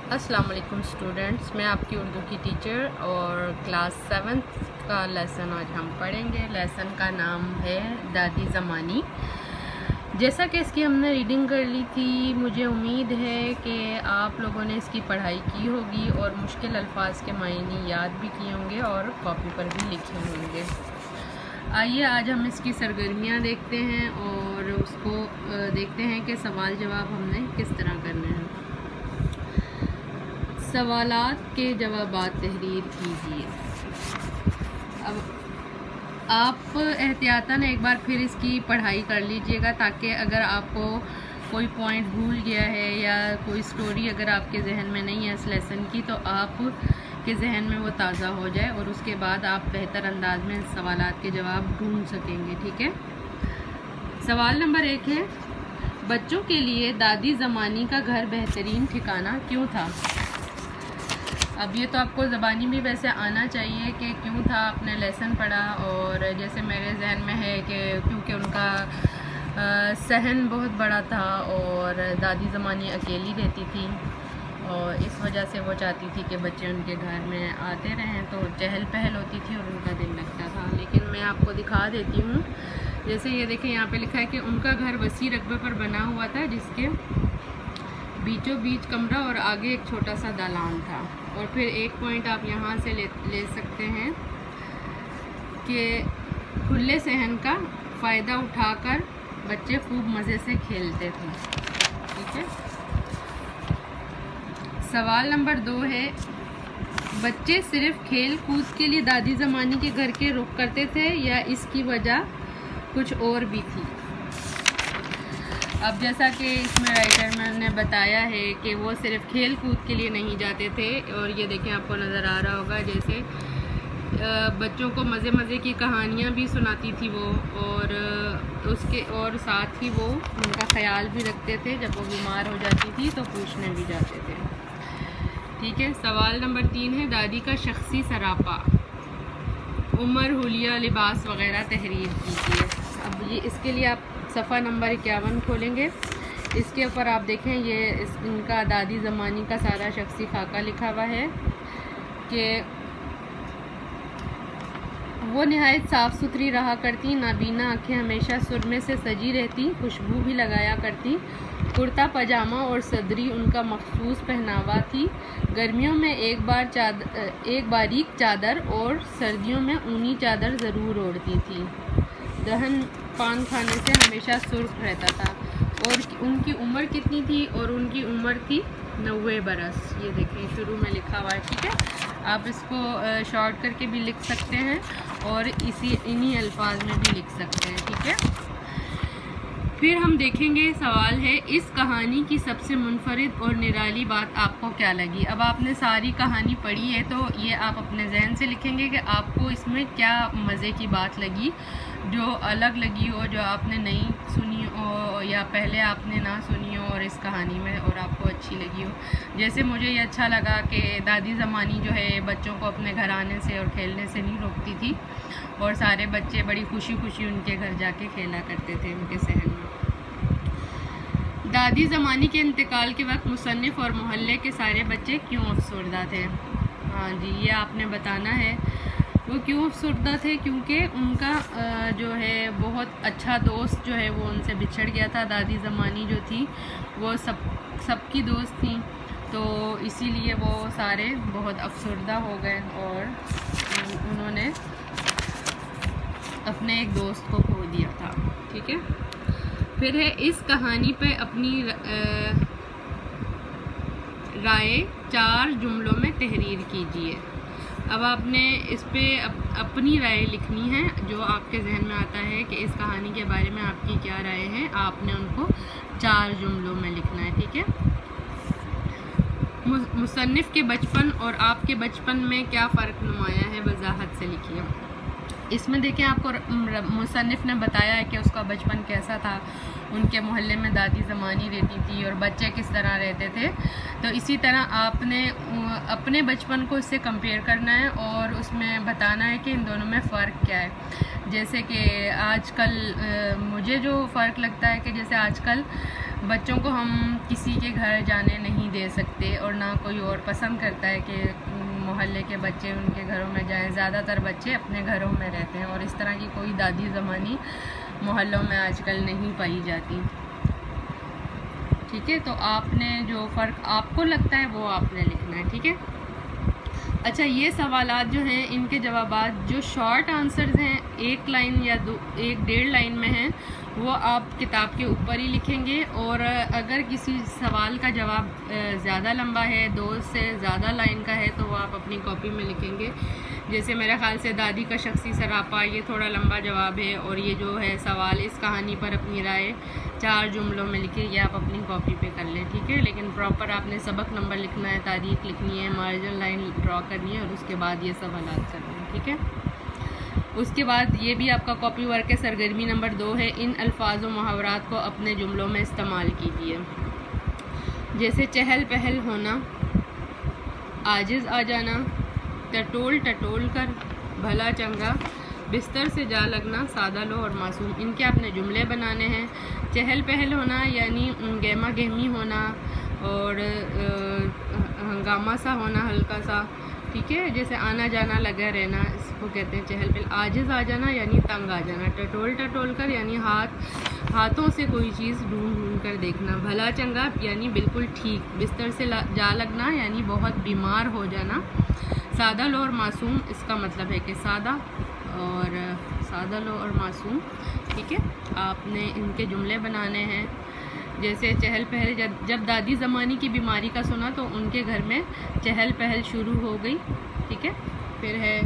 السلام علیکم اسٹوڈنٹس، میں آپ کی اردو کی ٹیچر اور کلاس 7 کا لیسن آج ہم پڑھیں گے۔ لیسن کا نام ہے دادی زمانی۔ جیسا کہ اس کی ہم نے ریڈنگ کر لی تھی، مجھے امید ہے کہ آپ لوگوں نے اس کی پڑھائی کی ہوگی اور مشکل الفاظ کے معنی یاد بھی کیے ہوں گے اور کاپی پر بھی لکھے ہوں گے۔ آئیے آج ہم اس کی سرگرمیاں دیکھتے ہیں اور اس کو دیکھتے ہیں کہ سوال جواب ہم نے کس طرح کرنے ہیں۔ سوالات کے جوابات تحریر کیجیے۔ اب آپ احتیاطاً ایک بار پھر اس کی پڑھائی کر لیجئے گا تاکہ اگر آپ کو کوئی پوائنٹ بھول گیا ہے یا کوئی سٹوری اگر آپ کے ذہن میں نہیں ہے اس لیسن کی تو آپ کے ذہن میں وہ تازہ ہو جائے اور اس کے بعد آپ بہتر انداز میں سوالات کے جواب ڈھونڈ سکیں گے، ٹھیک ہے؟ سوال نمبر 1 ہے، بچوں کے لیے دادی زمانی کا گھر بہترین ٹھکانہ کیوں تھا؟ اب یہ تو آپ کو زبانی بھی ویسے آنا چاہیے کہ کیوں تھا، آپ نے لیسن پڑھا اور جیسے میرے ذہن میں ہے کہ کیونکہ ان کا صحن بہت بڑا تھا اور دادی زمانی اکیلی رہتی تھی اور اس وجہ سے وہ چاہتی تھی کہ بچے ان کے گھر میں آتے رہیں تو چہل پہل ہوتی تھی اور ان کا دل لگتا تھا۔ لیکن میں آپ کو دکھا دیتی ہوں، جیسے یہ دیکھیں یہاں پہ لکھا ہے کہ ان کا گھر وسیع رقبے پر بنا ہوا تھا جس کے بیچوں بیچ کمرہ اور آگے ایک چھوٹا سا دالان تھا۔ اور پھر ایک پوائنٹ آپ یہاں سے لے سکتے ہیں کہ کھلے صحن کا فائدہ اٹھا کر بچے خوب مزے سے کھیلتے تھے، ٹھیک ہے؟ سوال نمبر 2 ہے، بچے صرف کھیل کود کے لیے دادی زمانی کے گھر کے رخ کرتے تھے یا اس کی وجہ کچھ اور بھی تھی؟ اب جیسا کہ اس میں رائٹر میں نے بتایا ہے کہ وہ صرف کھیل کود کے لیے نہیں جاتے تھے اور یہ دیکھیں آپ کو نظر آ رہا ہوگا جیسے بچوں کو مزے مزے کی کہانیاں بھی سناتی تھی وہ اور ساتھ ہی وہ ان کا خیال بھی رکھتے تھے، جب وہ بیمار ہو جاتی تھی تو پوچھنے بھی جاتے تھے، ٹھیک ہے؟ سوال نمبر 3 ہے، دادی کا شخصی سراپا، عمر، حلیہ، لباس وغیرہ تحریر کیجیے۔ اب یہ اس کے لیے آپ صفحہ نمبر 51 کھولیں گے، اس کے اوپر آپ دیکھیں یہ ان کا دادی زمانی کا سارا شخصی خاکہ لکھا ہوا ہے کہ وہ نہایت صاف ستھری رہا کرتی، نابینا آنکھیں ہمیشہ سرمے سے سجی رہتی، خوشبو بھی لگایا کرتی، کرتا پاجامہ اور صدری ان کا مخصوص پہناوا تھی، گرمیوں میں ایک باریک چادر اور سردیوں میں اونی چادر ضرور اوڑھتی تھی، دہن پان کھانے سے ہمیشہ سرخ رہتا تھا، اور ان کی عمر کتنی تھی؟ اور ان کی عمر تھی 90 برس۔ یہ دیکھیں شروع میں لکھا ہوا ہے، ٹھیک ہے؟ آپ اس کو شارٹ کر کے بھی لکھ سکتے ہیں اور انہی الفاظ میں بھی لکھ سکتے ہیں، ٹھیک ہے؟ پھر ہم دیکھیں گے، سوال ہے، اس کہانی کی سب سے منفرد اور نرالی بات آپ کو کیا لگی؟ اب آپ نے ساری کہانی پڑھی ہے تو یہ آپ اپنے ذہن سے لکھیں گے کہ آپ کو اس میں کیا مزے کی بات لگی، جو الگ لگی ہو، جو آپ نے نہیں سنی ہو یا پہلے آپ نے نہ سنی ہو اور اس کہانی میں اور آپ کو اچھی لگی ہو۔ جیسے مجھے یہ اچھا لگا کہ دادی زمانی جو ہے بچوں کو اپنے گھر آنے سے اور کھیلنے سے نہیں روکتی تھی اور سارے بچے بڑی خوشی خوشی ان کے گھر جا کے کھیلا کرتے تھے ان کے صحن میں۔ دادی زمانی کے انتقال کے وقت مصنف اور محلے کے سارے بچے کیوں افسردہ تھے؟ ہاں جی، یہ آپ نے بتانا ہے وہ کیوں افسردہ تھے، کیونکہ ان کا جو ہے بہت اچھا دوست جو ہے وہ ان سے بچھڑ گیا تھا۔ دادی زمانی جو تھی وہ سب کی دوست تھیں، تو اسی لیے وہ سارے بہت افسردہ ہو گئے اور انہوں نے اپنے ایک دوست کو کھو دیا تھا، ٹھیک ہے؟ پھر ہے، اس کہانی پہ اپنی رائے 4 جملوں میں تحریر کیجیے۔ اب آپ نے اس پہ اپنی رائے لکھنی ہے، جو آپ کے ذہن میں آتا ہے کہ اس کہانی کے بارے میں آپ کی کیا رائے ہے، آپ نے ان کو 4 جملوں میں لکھنا ہے، ٹھیک ہے؟ مصنف کے بچپن اور آپ کے بچپن میں کیا فرق نمایاں ہے، وضاحت سے لکھیے۔ اس میں دیکھیں آپ کو مصنف نے بتایا ہے کہ اس کا بچپن کیسا تھا، ان کے محلے میں دادی زمانی رہتی تھی اور بچے کس طرح رہتے تھے، تو اسی طرح آپ نے اپنے بچپن کو اس سے کمپیئر کرنا ہے اور اس میں بتانا ہے کہ ان دونوں میں فرق کیا ہے۔ جیسے کہ آج کل مجھے جو فرق لگتا ہے کہ جیسے آج کل بچوں کو ہم کسی کے گھر جانے نہیں دے سکتے، اور نہ کوئی اور پسند کرتا ہے کہ محلے کے بچے ان کے گھروں میں جائیں. زیادہ تر بچے اپنے گھروں میں رہتے ہیں، اور اس طرح کی کوئی دادی زمانی محلوں میں آج کل نہیں پائی جاتی. ٹھیک ہے، تو آپ نے جو فرق آپ کو لگتا ہے وہ آپ نے لکھنا ہے. ٹھیک ہے. اچھا، یہ سوالات جو ہیں ان کے جوابات جو شارٹ آنسرز ہیں 1 لائن یا 1.5 لائن میں ہیں وہ آپ کتاب کے اوپر ہی لکھیں گے، اور اگر کسی سوال کا جواب زیادہ لمبا ہے، 2 سے زیادہ لائن کا ہے، تو وہ آپ اپنی کاپی میں لکھیں گے. جیسے میرے خیال سے دادی کا شخصی سراپا، یہ تھوڑا لمبا جواب ہے، اور یہ جو ہے سوال اس کہانی پر اپنی رائے 4 جملوں میں لکھے، یہ آپ اپنی کاپی پہ کر لیں. ٹھیک ہے. لیکن پراپر آپ نے سبق نمبر لکھنا ہے، تاریخ لکھنی ہے، مارجن لائن ڈرا کرنی ہے، اور اس کے بعد یہ سوالات کرنے ہیں. ٹھیک ہے. اس کے بعد یہ بھی آپ کا کاپی ورک ہے. سرگرمی نمبر 2 ہے ان الفاظ و محاورات کو اپنے جملوں میں استعمال کیجیے. جیسے چہل پہل ہونا، عاجز آ جانا، ٹٹول ٹٹول کر، بھلا چنگا، بستر سے جا لگنا، سادہ لو اور معصوم. ان کے اپنے جملے بنانے ہیں. چہل پہل ہونا یعنی گہما گہمی ہونا اور ہنگامہ سا ہونا ہلکا سا. ٹھیک ہے. جیسے آنا جانا لگا رہنا، اس کو کہتے ہیں چہل پہل. عاجز آ جانا یعنی تنگ آ جانا. ٹٹول ٹٹول کر یعنی ہاتھوں سے کوئی چیز ڈھونڈ ڈھونڈ کر دیکھنا. بھلا چنگا یعنی بالکل ٹھیک. بستر سے جا لگنا یعنی بہت بیمار ہو جانا. سادہ لو اور معصوم، اس کا مطلب ہے کہ سادہ لو اور معصوم. ٹھیک ہے. آپ نے ان کے جملے بنانے ہیں. جیسے چہل پہل، جب دادی زمانی کی بیماری کا سنا تو ان کے گھر میں چہل پہل شروع ہو گئی. ٹھیک ہے. پھر ہے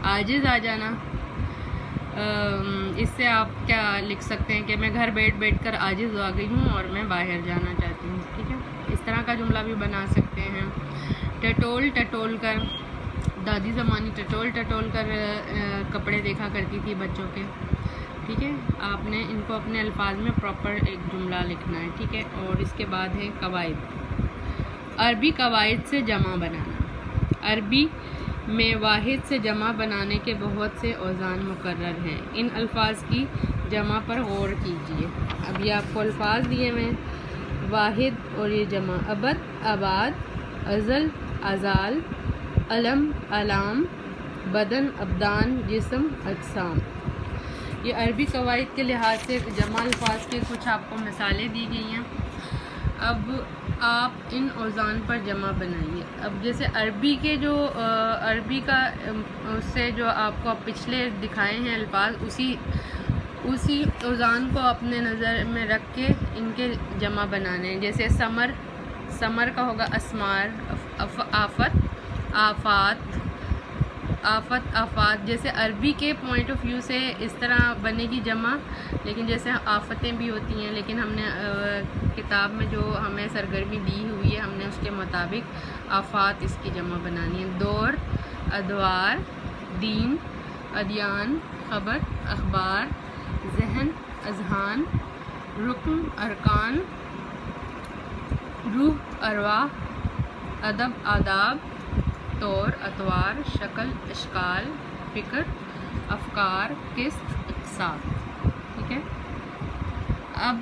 عاجز آ جانا. اس سے آپ کیا لکھ سکتے ہیں کہ میں گھر بیٹھ کر عاجز آ گئی ہوں اور میں باہر جانا چاہتی ہوں. ٹھیک ہے. اس طرح کا جملہ بھی بنا سکتے ہیں. ٹٹول ٹٹول کر، دادی زمانی ٹٹول ٹٹول کر کپڑے دیکھا کرتی تھی بچوں کے. ٹھیک ہے. آپ نے ان کو اپنے الفاظ میں پراپر ایک جملہ لکھنا ہے. ٹھیک ہے. اور اس کے بعد ہے قواعد. عربی قواعد سے جمع بنانا. عربی میں واحد سے جمع بنانے کے بہت سے اوزان مقرر ہیں. ان الفاظ کی جمع پر غور کیجیے. اب یہ آپ کو الفاظ دیے ہوئے ہیں، واحد اور یہ جمع. ابد، آباد، ازل، ازال، علم، علام، بدن، ابدان، جسم، اجسام. یہ عربی قواعد کے لحاظ سے جمع الفاظ کے کچھ آپ کو مثالیں دی گئی ہیں. اب آپ ان اوزان پر جمع بنائیے. اب جیسے عربی کا اس سے جو آپ کو پچھلے دکھائے ہیں الفاظ، اسی اوزان کو اپنے نظر میں رکھ کے ان کے جمع بنانے ہیں. جیسے ثمر کا ہوگا اسمار، آفت، آفات. جیسے عربی کے پوائنٹ آف ویو سے اس طرح بنے گی جمع، لیکن جیسے آفتیں بھی ہوتی ہیں، لیکن ہم نے کتاب میں جو ہمیں سرگرمی دی ہوئی ہے ہم نے اس کے مطابق آفات اس کی جمع بنانی ہے. دور، ادوار، دین، ادیان، خبر، اخبار، ذہن، اذہان، رکن، ارکان، روح، ارواح، ادب، آداب، طور، اطوار، شکل، اشکال، فکر، افکار، قسط، اقساط. ٹھیک ہے. اب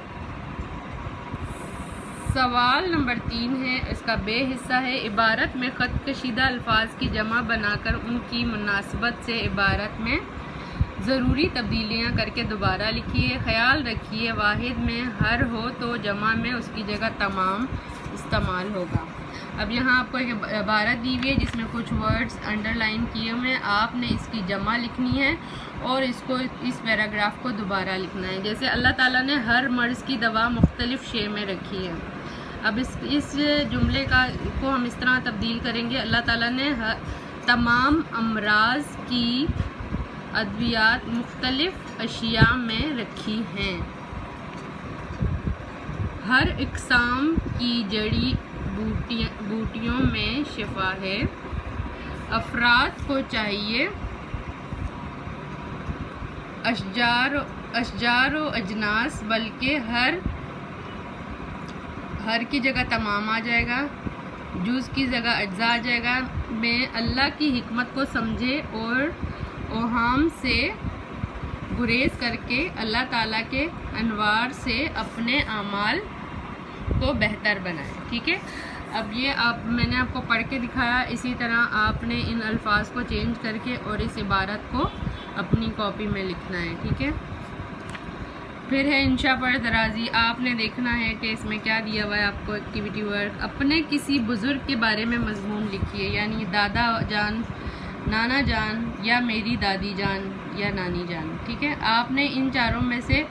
سوال نمبر 3 ہے، اس کا بے حصہ ہے. عبارت میں خط کشیدہ الفاظ کی جمع بنا کر ان کی مناسبت سے عبارت میں ضروری تبدیلیاں کر کے دوبارہ لکھیے. خیال رکھیے واحد میں ہر ہو تو جمع میں اس کی جگہ تمام استعمال ہوگا. اب یہاں آپ کو ایک عبارت دی ہوئی ہے جس میں کچھ ورڈز انڈر لائن کیے ہوئے ہیں. آپ نے اس کی جمع لکھنی ہے اور اس پیراگراف کو دوبارہ لکھنا ہے. جیسے اللہ تعالیٰ نے ہر مرض کی دوا مختلف شے میں رکھی ہے. اب اس جملے کو ہم اس طرح تبدیل کریں گے، اللہ تعالیٰ نے تمام امراض کی ادویات مختلف اشیاء میں رکھی ہیں. ہر اقسام کی جڑی بوٹیوں میں شفا ہے. افراد کو چاہیے اشجار و اجناس، بلکہ ہر کی جگہ تمام آ جائے گا، جز کی جگہ اجزاء آ جائے گا. میں اللہ کی حکمت کو سمجھے اور اوہام سے گریز کر کے اللہ تعالیٰ کے انوار سے اپنے اعمال کو بہتر بنائیں. ٹھیک ہے. اب یہ میں نے آپ کو پڑھ کے دکھایا، اسی طرح آپ نے ان الفاظ کو چینج کر کے اور اس عبارت کو اپنی کاپی میں لکھنا ہے. ٹھیک ہے. پھر ہے انشاء پر درازی. آپ نے دیکھنا ہے کہ اس میں کیا دیا ہوا ہے آپ کو ایکٹیویٹی ورک. اپنے کسی بزرگ کے بارے میں مضمون لکھیے، یعنی دادا جان، نانا جان، یا میری دادی جان یا نانی جان. ٹھیک ہے. آپ نے ان چاروں میں سے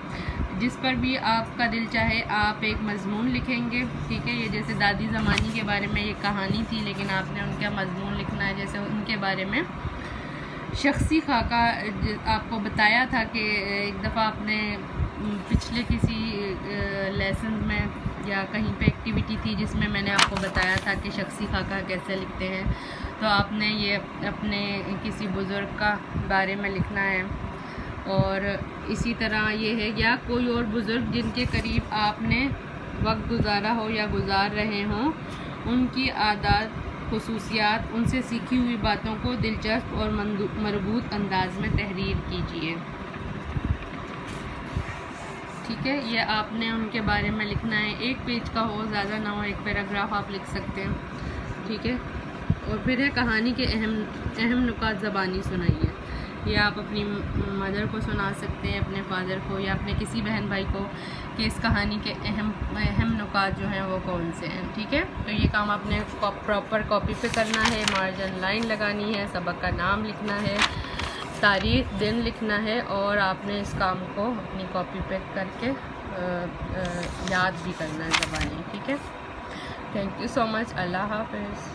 جس پر بھی آپ کا دل چاہے آپ ایک مضمون لکھیں گے. ٹھیک ہے. یہ جیسے دادی زمانی کے بارے میں یہ کہانی تھی، لیکن آپ نے ان کا مضمون لکھنا ہے. جیسے ان کے بارے میں شخصی خاکہ آپ کو بتایا تھا کہ ایک دفعہ آپ نے پچھلے کسی لیسن میں یا کہیں پہ ایکٹیویٹی تھی جس میں میں نے آپ کو بتایا تھا کہ شخصی خاکہ کیسے لکھتے ہیں. تو آپ نے یہ اپنے کسی بزرگ کا بارے میں لکھنا ہے. اور اسی طرح یہ ہے یا کوئی اور بزرگ جن کے قریب آپ نے وقت گزارا ہو یا گزار رہے ہوں، ان کی عادات، خصوصیات، ان سے سیکھی ہوئی باتوں کو دلچسپ اور مربوط انداز میں تحریر کیجیے. ٹھیک ہے. یہ آپ نے ان کے بارے میں لکھنا ہے. ایک پیج کا ہو، زیادہ نہ ہو، ایک پیراگراف آپ لکھ سکتے ہیں. ٹھیک ہے. اور پھر ہے کہانی کے اہم نکات زبانی سنائیے. یہ آپ اپنی مدر کو سنا سکتے ہیں، اپنے فادر کو، یا اپنے کسی بہن بھائی کو کہ اس کہانی کے اہم نکات جو ہیں وہ کون سے ہیں. ٹھیک ہے. تو یہ کام آپ نے پراپر کاپی پہ کرنا ہے. مارجن لائن لگانی ہے، سبق کا نام لکھنا ہے، تاریخ، دن لکھنا ہے، اور آپ نے اس کام کو اپنی کاپی پہ کر کے یاد بھی کرنا ہے زبانی. ٹھیک ہے. تھینک یو سو مچ. اللہ حافظ.